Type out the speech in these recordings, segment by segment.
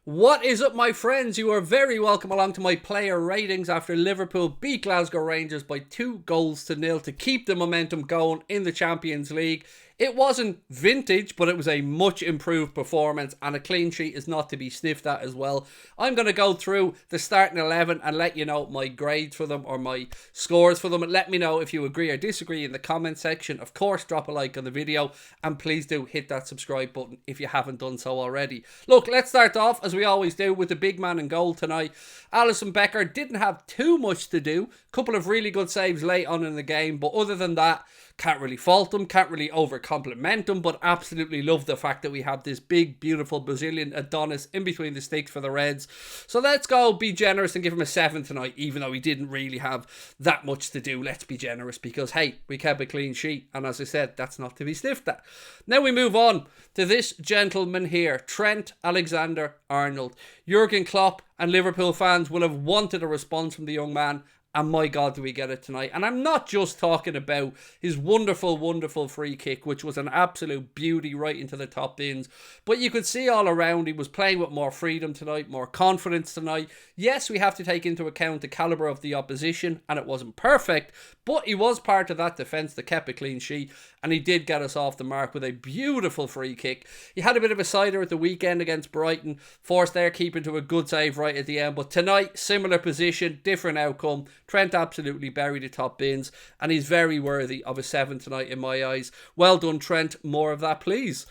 What is up, my friends? You are very welcome along to my player ratings after Liverpool beat Glasgow Rangers by 2-0 to keep the momentum going in the Champions League. It wasn't vintage, but it was a much improved performance, and a clean sheet is not to be sniffed at as well. I'm going to go through the starting 11 and let you know my grades for them or my scores for them, and let me know if you agree or disagree in the comment section. Of course, drop a like on the video, and please do hit that subscribe button if you haven't done so already. Look, let's start off as we always do with the big man in goal tonight. Alisson Becker didn't have too much to do. A couple of really good saves late on in the game, but other than that, can't really fault him, can't really over-compliment him, but absolutely love the fact that we have this big, beautiful Brazilian Adonis in between the sticks for the Reds. So let's go be generous and give him a 7 tonight, even though he didn't really have that much to do. Let's be generous because, hey, we kept a clean sheet, and as I said, that's not to be sniffed at. Now we move on to this gentleman here, Trent Alexander-Arnold. Jurgen Klopp and Liverpool fans will have wanted a response from the young man, and my God, do we get it tonight. And I'm not just talking about his wonderful, wonderful free kick, which was an absolute beauty right into the top bins. But you could see all around he was playing with more freedom tonight, more confidence tonight. Yes, we have to take into account the calibre of the opposition, and it wasn't perfect, but he was part of that defence that kept a clean sheet, and he did get us off the mark with a beautiful free kick. He had a bit of a cider at the weekend against Brighton, forced their keeper into a good save right at the end. But tonight, similar position, different outcome. Trent absolutely buried the top bins, and he's very worthy of a 7 tonight in my eyes. Well done, Trent. More of that, please.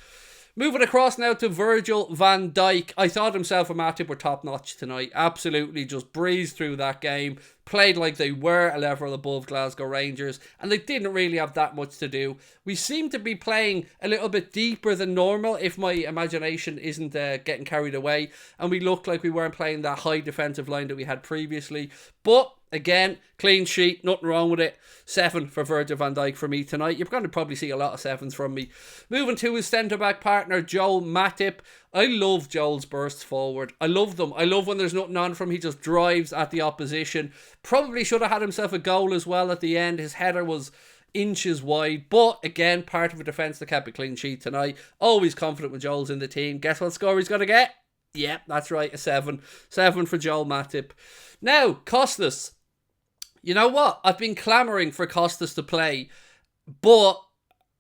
Moving across now to Virgil Van Dijk. I thought himself and Matip were top-notch tonight. Absolutely just breezed through that game. Played like they were a level above Glasgow Rangers, and they didn't really have that much to do. We seem to be playing a little bit deeper than normal, if my imagination isn't getting carried away, and we looked like we weren't playing that high defensive line that we had previously. But again, clean sheet, nothing wrong with it. 7 for Virgil van Dijk for me tonight. You're going to probably see a lot of 7s from me. Moving to his centre-back partner, Joel Matip. I love Joel's bursts forward. I love them. I love when there's nothing on from him. He just drives at the opposition. Probably should have had himself a goal as well at the end. His header was inches wide. But again, part of a defence that kept a clean sheet tonight. Always confident when Joel's in the team. Guess what score he's going to get? Yeah, that's right, a 7. 7 for Joel Matip. Now, Costas. You know what? I've been clamouring for Costas to play, but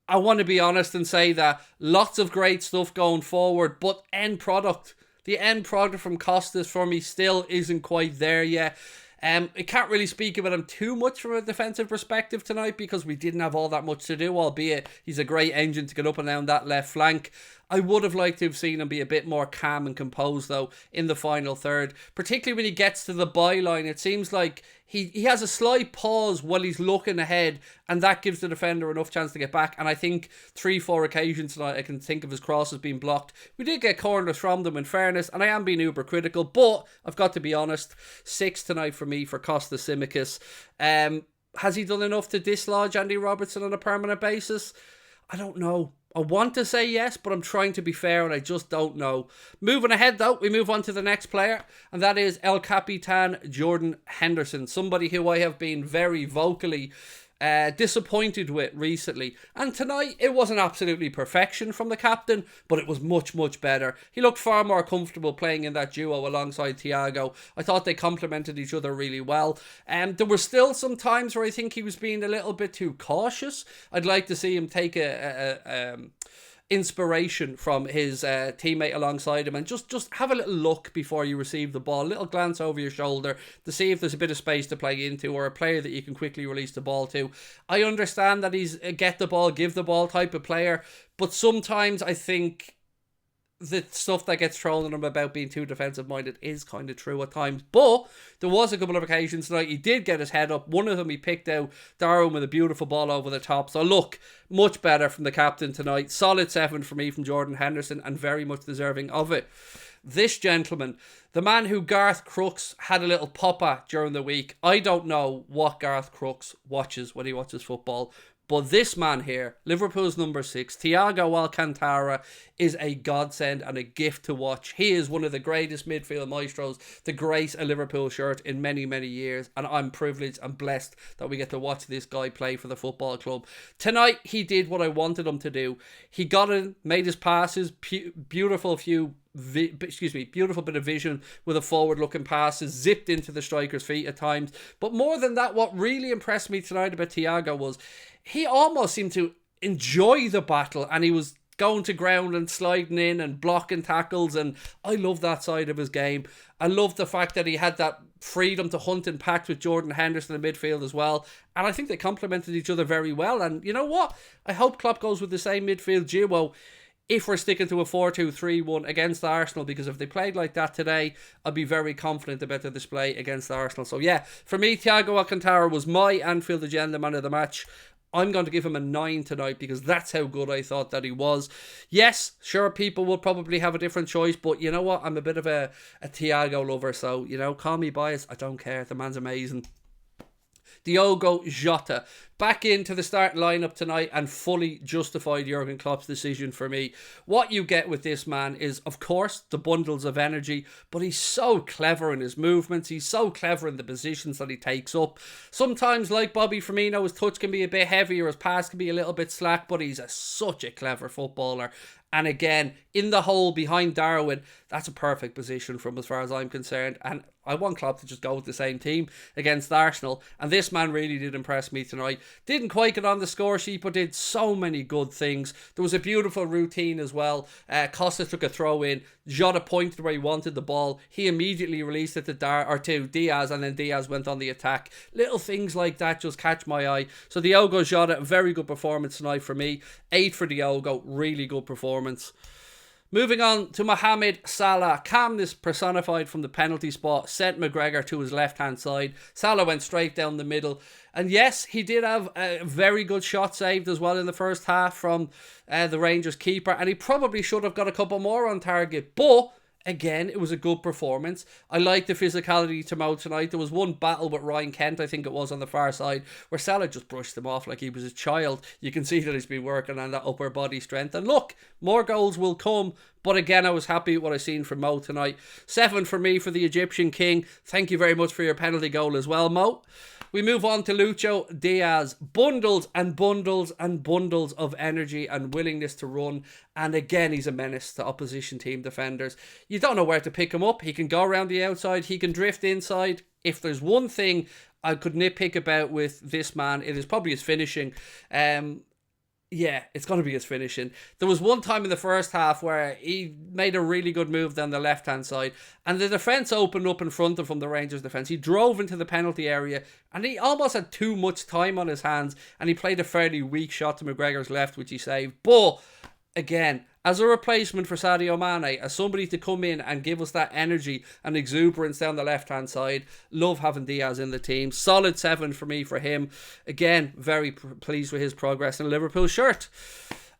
I want to be honest and say that lots of great stuff going forward, but the end product from Costas for me still isn't quite there yet. I can't really speak about him too much from a defensive perspective tonight because we didn't have all that much to do, albeit he's a great engine to get up and down that left flank. I would have liked to have seen him be a bit more calm and composed, though, in the final third. Particularly when he gets to the byline, it seems like he has a slight pause while he's looking ahead, and that gives the defender enough chance to get back. And I think 3-4 occasions tonight I can think of his crosses being blocked. We did get corners from them, in fairness, and I am being uber critical, but I've got to be honest, 6 tonight for me for Costa Simicas. Has he done enough to dislodge Andy Robertson on a permanent basis? I don't know. I want to say yes, but I'm trying to be fair and I just don't know. Moving ahead though, we move on to the next player, and that is El Capitan Jordan Henderson, somebody who I have been very vocally disappointed with recently. And tonight, it wasn't absolutely perfection from the captain, but it was much, much better. He looked far more comfortable playing in that duo alongside Thiago. I thought they complemented each other really well. There were still some times where I think he was being a little bit too cautious. I'd like to see him take inspiration from his teammate alongside him and just have a little look before you receive the ball, a little glance over your shoulder to see if there's a bit of space to play into or a player that you can quickly release the ball to. I understand that he's a get the ball, give the ball type of player, but sometimes I think the stuff that gets thrown at him about being too defensive minded is kind of true at times. But there was a couple of occasions tonight he did get his head up. One of them he picked out Darwin with a beautiful ball over the top. So look, much better from the captain tonight. Solid 7 for me from Jordan Henderson, and very much deserving of it. This gentleman, the man who Garth Crooks had a little pop at during the week. I don't know what Garth Crooks watches when he watches football, but this man here, Liverpool's number 6, Thiago Alcantara, is a godsend and a gift to watch. He is one of the greatest midfield maestros to grace a Liverpool shirt in many, many years. And I'm privileged and blessed that we get to watch this guy play for the football club. Tonight, he did what I wanted him to do. He got in, made his passes, beautiful few beautiful bit of vision with a forward-looking passes, zipped into the striker's feet at times. But more than that, what really impressed me tonight about Thiago was he almost seemed to enjoy the battle, and he was going to ground and sliding in and blocking tackles, and I love that side of his game. I love the fact that he had that freedom to hunt and pack with Jordan Henderson in midfield as well, and I think they complemented each other very well. And you know what? I hope Klopp goes with the same midfield duo if we're sticking to a 4-2-3-1 against Arsenal, because if they played like that today, I'd be very confident about the display against Arsenal. So yeah, for me, Thiago Alcantara was my Anfield agenda man of the match. I'm going to give him a 9 tonight because that's how good I thought that he was. Yes, sure, people will probably have a different choice, but you know what? I'm a bit of a Thiago lover, so, you know, call me biased. I don't care. The man's amazing. Diogo Jota back into the starting lineup tonight and fully justified Jurgen Klopp's decision for me. What you get with this man is, of course, the bundles of energy, but he's so clever in his movements. He's so clever in the positions that he takes up. Sometimes, like Bobby Firmino, his touch can be a bit heavier, his pass can be a little bit slack, but he's such a clever footballer. And again, in the hole behind Darwin, that's a perfect position from as far as I'm concerned. And I want Klopp to just go with the same team against Arsenal. And this man really did impress me tonight. Didn't quite get on the score sheet, but did so many good things. There was a beautiful routine as well. Costa took a throw in. Jota pointed where he wanted the ball. He immediately released it to Diaz, and then Diaz went on the attack. Little things like that just catch my eye. So Diogo Jota, very good performance tonight for me. 8 for Diogo, really good performance. Moving on to Mohamed Salah. Calmness personified from the penalty spot. Sent McGregor to his left-hand side. Salah went straight down the middle. And yes, he did have a very good shot saved as well in the first half from the Rangers keeper. And he probably should have got a couple more on target. But again, it was a good performance. I like the physicality to Mo tonight. There was one battle with Ryan Kent, I think it was, on the far side, where Salah just brushed him off like he was a child. You can see that he's been working on that upper body strength. And look, more goals will come. But again, I was happy with what I seen from Mo tonight. 7 for me for the Egyptian King. Thank you very much for your penalty goal as well, Mo. We move on to Lucho Diaz. Bundles and bundles and bundles of energy and willingness to run. And again, he's a menace to opposition team defenders. You don't know where to pick him up. He can go around the outside. He can drift inside. If there's one thing I could nitpick about with this man, it is probably his finishing. Yeah, it's going to be his finishing. There was one time in the first half where he made a really good move down the left-hand side and the defence opened up in front of him, the Rangers defence. He drove into the penalty area and he almost had too much time on his hands and he played a fairly weak shot to McGregor's left, which he saved. But, again, as a replacement for Sadio Mane, as somebody to come in and give us that energy and exuberance down the left-hand side, love having Diaz in the team. Solid 7 for me for him. Again, very pleased with his progress in a Liverpool shirt.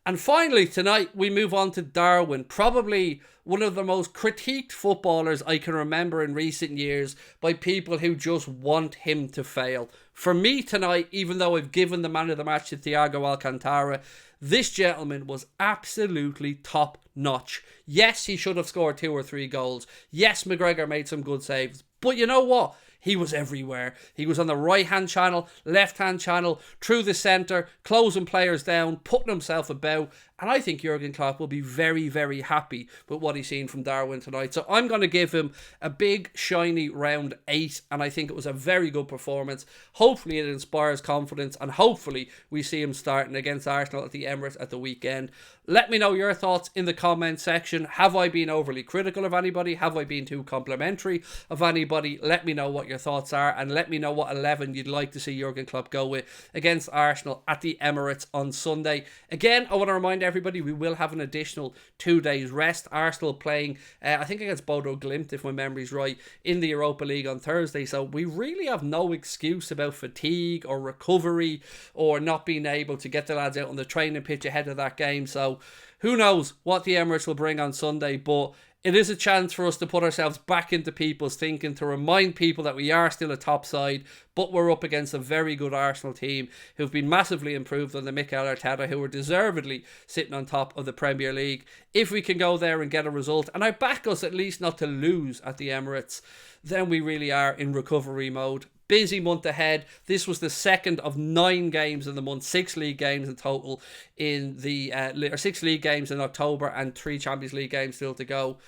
And finally, tonight, we move on to Darwin. Probably one of the most critiqued footballers I can remember in recent years by people who just want him to fail. For me tonight, even though I've given the man of the match to Thiago Alcantara, this gentleman was absolutely top notch. Yes, he should have scored 2 or 3 goals. Yes, McGregor made some good saves. But you know what? He was everywhere. He was on the right-hand channel, left-hand channel, through the centre, closing players down, putting himself about. And I think Jurgen Klopp will be very, very happy with what he's seen from Darwin tonight. So I'm going to give him a big, shiny round 8. And I think it was a very good performance. Hopefully it inspires confidence. And hopefully we see him starting against Arsenal at the Emirates at the weekend. Let me know your thoughts in the comment section. Have I been overly critical of anybody? Have I been too complimentary of anybody? Let me know what your thoughts are. And let me know what 11 you'd like to see Jurgen Klopp go with against Arsenal at the Emirates on Sunday. Again, I want to remind everybody we will have an additional 2 days rest. Arsenal playing, I think against Bodo Glimt, if my memory's right, in the Europa League on Thursday. So we really have no excuse about fatigue or recovery or not being able to get the lads out on the training pitch ahead of that game. So who knows what the Emirates will bring on Sunday, but it is a chance for us to put ourselves back into people's thinking, to remind people that we are still a top side, but we're up against a very good Arsenal team who've been massively improved under Mikel Arteta, who are deservedly sitting on top of the Premier League. If we can go there and get a result, and I back us at least not to lose at the Emirates, then we really are in recovery mode. Busy month ahead. This was the second of 9 games in the month, 6 league games in total in the 6 league games in October and 3 Champions League games still to go.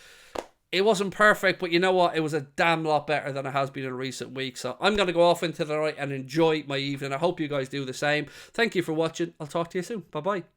It wasn't perfect, but you know what? It was a damn lot better than it has been in recent weeks. So I'm going to go off into the night and enjoy my evening. I hope you guys do the same. Thank you for watching. I'll talk to you soon. Bye-bye.